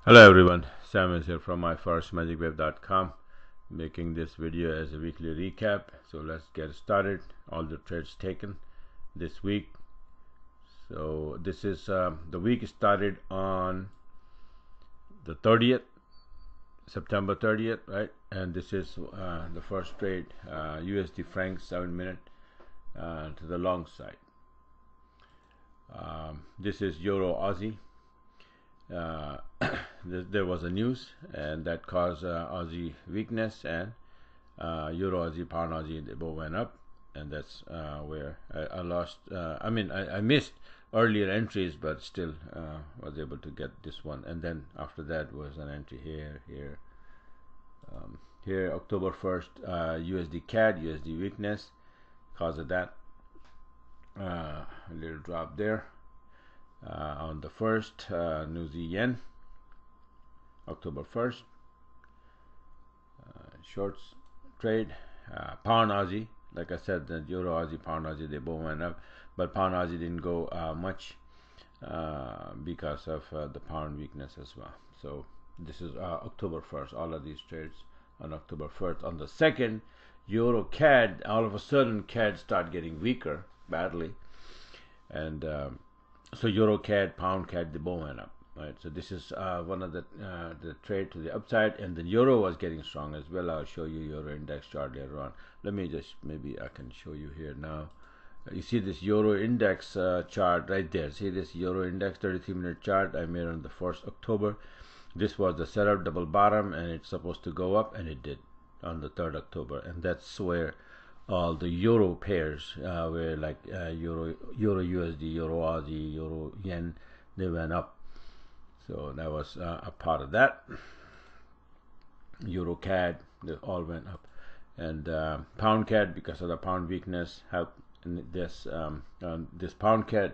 Hello everyone, Sam is here from myforexmagicweb.com, making this video as a weekly recap. So let's get started. All the trades taken this week. So this is the week started on the 30th, September 30th, right? And this is the first trade, USD franc 7-minute to the long side. This is Euro-Aussie. There was a news and that caused Aussie weakness, and Euro-Aussie, Pound-Aussie, they both went up, and that's where I lost. I missed earlier entries, but still was able to get this one. And then after that was an entry here, October 1st, USD CAD, USD weakness, cause of that. A little drop there. On the 1st, New Zealand yen, October 1st, shorts trade. Pound Aussie, like I said, the Euro Aussie, Pound Aussie, they both went up, but Pound Aussie didn't go much because of the pound weakness as well. So this is October 1st, all of these trades on October 1st. On the 2nd, Euro-CAD, all of a sudden CAD start getting weaker badly, and so Euro-CAD, Pound-CAD, they both went up, right? So this is one of the trade to the upside, and the Euro was getting strong as well. I'll show you Euro index chart later on. Let me just, maybe I can show you here now. You see this Euro index chart right there. See this Euro index 33-minute chart I made on the 1st October. This was the setup, double bottom, and it's supposed to go up, and it did on the 3rd October, and that's where all the euro pairs were like euro USD, euro Aussie, euro yen, they went up. So that was a part of that. Euro CAD, they all went up, and pound CAD, because of the pound weakness, helped. And this this pound CAD,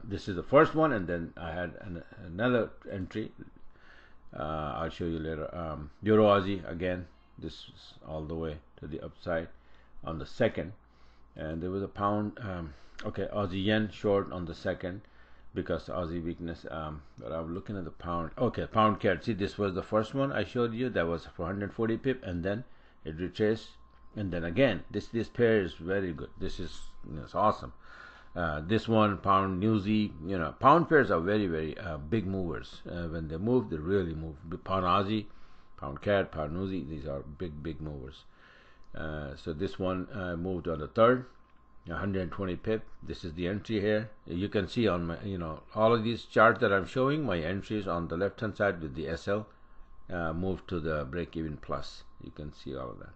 this is the first one, and then I had another entry. I'll show you later. Euro Aussie again, this is all the way to the upside on the 2nd, and there was a pound okay, Aussie yen short on the 2nd because Aussie weakness, but I'm looking at the pound. Okay, pound CAD, see, this was the first one I showed you, that was for 140 pip, and then it retraced, and then again this pair is very good. This is, it's awesome. This one, pound New Z, pound pairs are very big movers. When they move, they really move. Pound Aussie, pound CAD, pound New Z, these are big movers. So this one moved on the 3rd, 120 pip. This is the entry here. You can see on my, all of these charts that I'm showing, my entries on the left hand side with the SL moved to the break even plus. You can see all of that,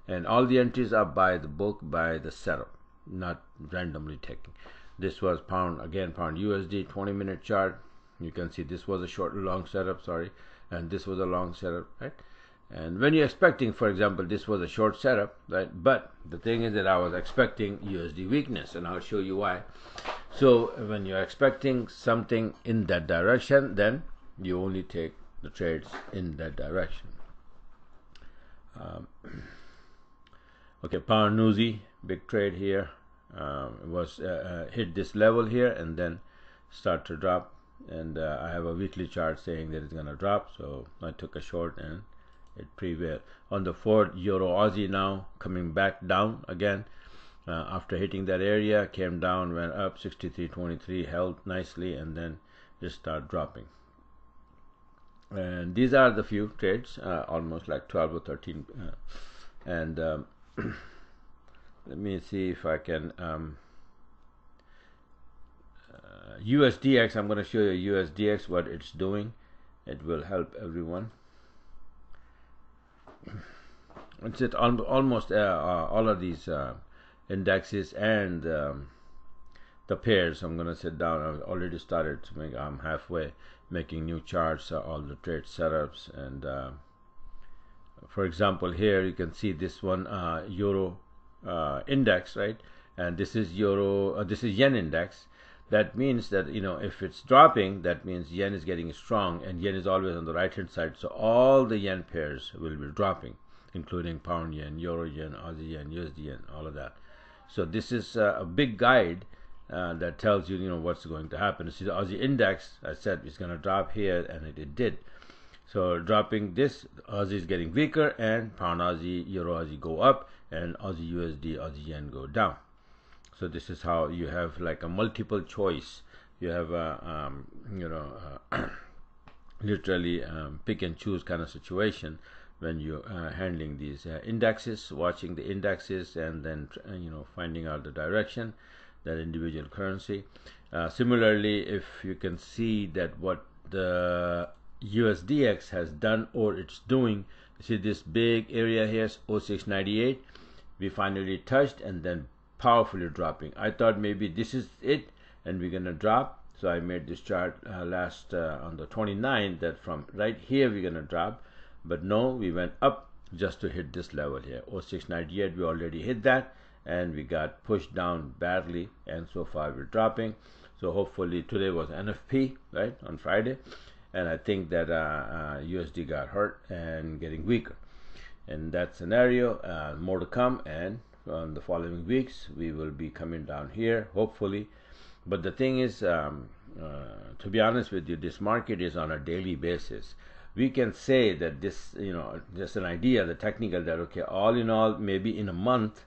and all the entries are by the book, by the setup, not randomly taking. This was pound, again, pound USD 20-minute chart. You can see this was a short long setup, sorry, and this was a long setup, right? And when you're expecting, for example, this was a short setup, right? But the thing is that I was expecting USD weakness, and I'll show you why. So when you're expecting something in that direction, then you only take the trades in that direction. Okay, pound New Z, big trade here. Was hit this level here and then start to drop, and I have a weekly chart saying that it's gonna drop, so I took a short and it prevailed. On the 4th, Euro Aussie now coming back down again after hitting that area, came down, went up 63.23, held nicely, and then just start dropping. And these are the few trades, almost like 12 or 13, and let me see if I can USDX. I'm going to show you USDX, what it's doing. It will help everyone. It's almost all of these indexes and the pairs. I'm going to sit down. I've already started to make, I'm halfway making new charts, all the trade setups, and for example, here you can see this one, Euro index, right? And this is Euro, this is yen index. That means that, if it's dropping, that means yen is getting strong, and yen is always on the right hand side, so all the yen pairs will be dropping, including pound yen, euro yen, Aussie yen, USD yen, all of that. So this is a big guide that tells you, what's going to happen. See the Aussie index, I said it's going to drop here, and it did. So dropping this, Aussie is getting weaker, and pound Aussie, euro Aussie go up, and Aussie USD, Aussie yen go down. So this is how you have like a multiple choice. You have a literally pick and choose kind of situation when you handling these indexes, watching the indexes, and then finding out the direction that individual currency. Similarly, if you can see that what the USDX has done or it's doing, you see this big area here, 0698, we finally touched and then powerfully dropping. I thought maybe this is it and we're gonna drop, so I made this chart last on the 29th that from right here we're gonna drop, but no, we went up just to hit this level here, 0698. We already hit that and we got pushed down badly, and so far we're dropping. So hopefully today was NFP, right, on Friday, and I think that USD got hurt and getting weaker. In that scenario, more to come, and on the following weeks we will be coming down here, hopefully. But the thing is, to be honest with you, this market is on a daily basis. We can say that this, just an idea, the technical, that okay, all in all, maybe in a month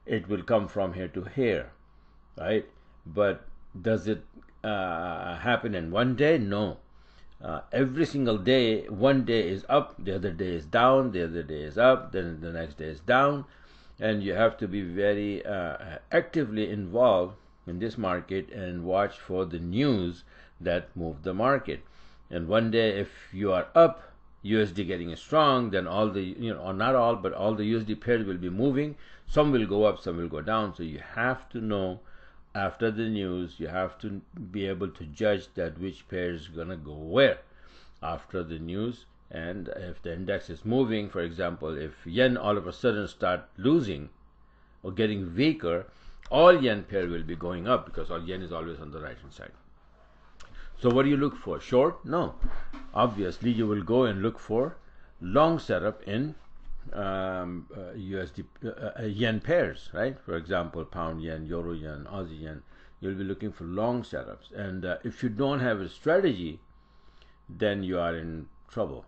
it will come from here to here, right? But does it happen in one day? No. Every single day, one day is up, the other day is down, the other day is up, then the next day is down, and you have to be very actively involved in this market and watch for the news that move the market. And one day, if you are up, USD getting strong, then all the, or not all, but all the USD pairs will be moving. Some will go up, some will go down. So you have to know after the news, you have to be able to judge that which pair is gonna go where after the news. And if the index is moving, for example, if yen all of a sudden start losing or getting weaker, all yen pair will be going up, because all yen is always on the right hand side. So what do you look for? Short? No. Obviously you will go and look for long setup in USD yen pairs, right? For example, pound yen, euro yen, Aussie yen. You'll be looking for long setups, and if you don't have a strategy, then you are in trouble.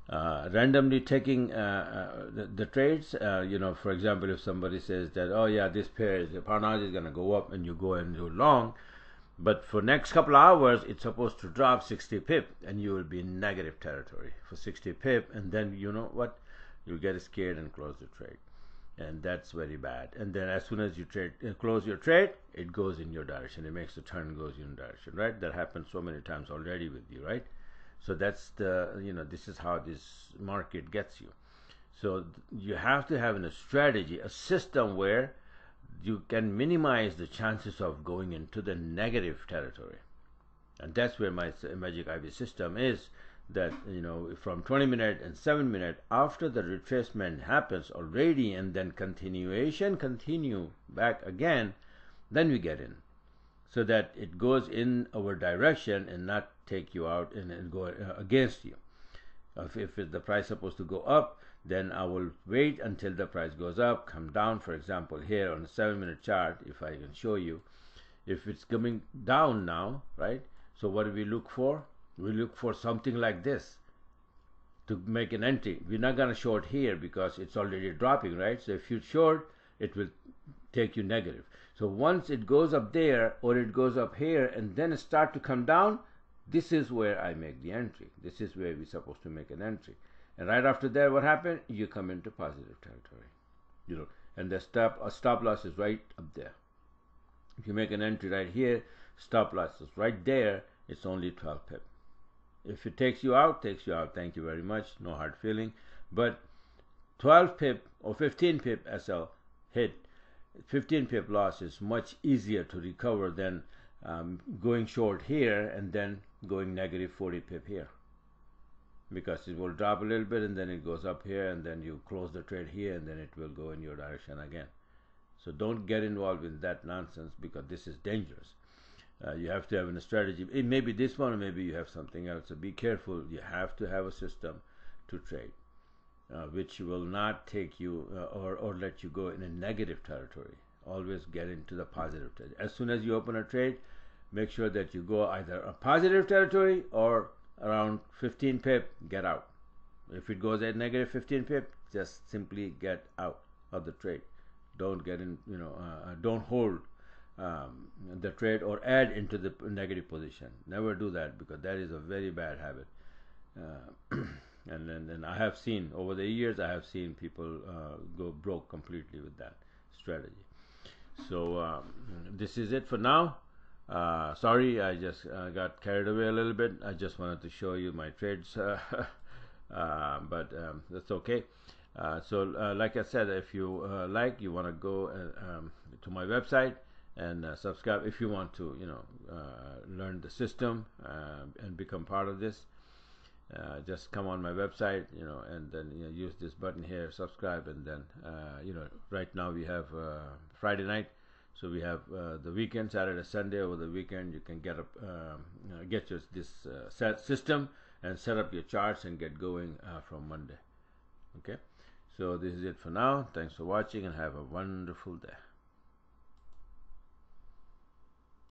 Randomly taking the trades, for example, if somebody says that, oh yeah, this pair, the pound Aussie is going to go up, and you go and do long, but for next couple of hours it's supposed to drop 60 pip, and you will be in negative territory for 60 pip, and then you know what, you get scared and close the trade, and that's very bad. And then as soon as you close your trade, it goes in your direction, it makes the turn, goes in your direction, right? That happened so many times already with you, right? So that's the, this is how this market gets you. So you have to have a strategy, a system where you can minimize the chances of going into the negative territory. And that's where my Magic IV system is, that from 20 minute and 7 minute, after the retracement happens already, and then continue back again, then we get in, so that it goes in our direction and not take you out and go against you. If the price is supposed to go up, then I will wait until the price goes up, come down. For example, here on the 7 minute chart, if I can show you, if it's coming down now, right? So what do we look for? We look for something like this to make an entry. We're not going to short here because it's already dropping, right? So if you short, it will take you negative. So once it goes up there, or it goes up here and then it start to come down, this is where I make the entry. This is where we're supposed to make an entry. And right after that, what happened? You come into positive territory, and the stop loss is right up there. If you make an entry right here, stop loss is right there. It's only 12 pip. If it takes you out, thank you very much, no hard feeling. But 12 pip or 15 pip SL hit, 15 pip loss is much easier to recover than going short here and then going negative 40 pip here, because it will drop a little bit and then it goes up here, and then you close the trade here, and then it will go in your direction again. So don't get involved in that nonsense, because this is dangerous. You have to have a strategy. It may be this one, or maybe you have something else. So be careful. You have to have a system to trade, which will not take you or let you go in a negative territory always get into the positive trade. As soon as you open a trade, make sure that you go either a positive territory or around 15 pip, get out. If it goes at negative 15 pip, just simply get out of the trade. Don't get in, don't hold the trade or add into the negative position. Never do that, because that is a very bad habit. And then I have seen over the years, I have seen people go broke completely with that strategy. So this is it for now. Sorry, I just got carried away a little bit. I just wanted to show you my trades, but that's okay. So like I said, if you you want to go to my website and subscribe if you want to learn the system and become part of this. Just come on my website, and then use this button here, subscribe, and then right now we have Friday night, so we have the weekend, Saturday, Sunday. Over the weekend you can get this set system and set up your charts and get going from Monday. Okay, so this is it for now. Thanks for watching and have a wonderful day.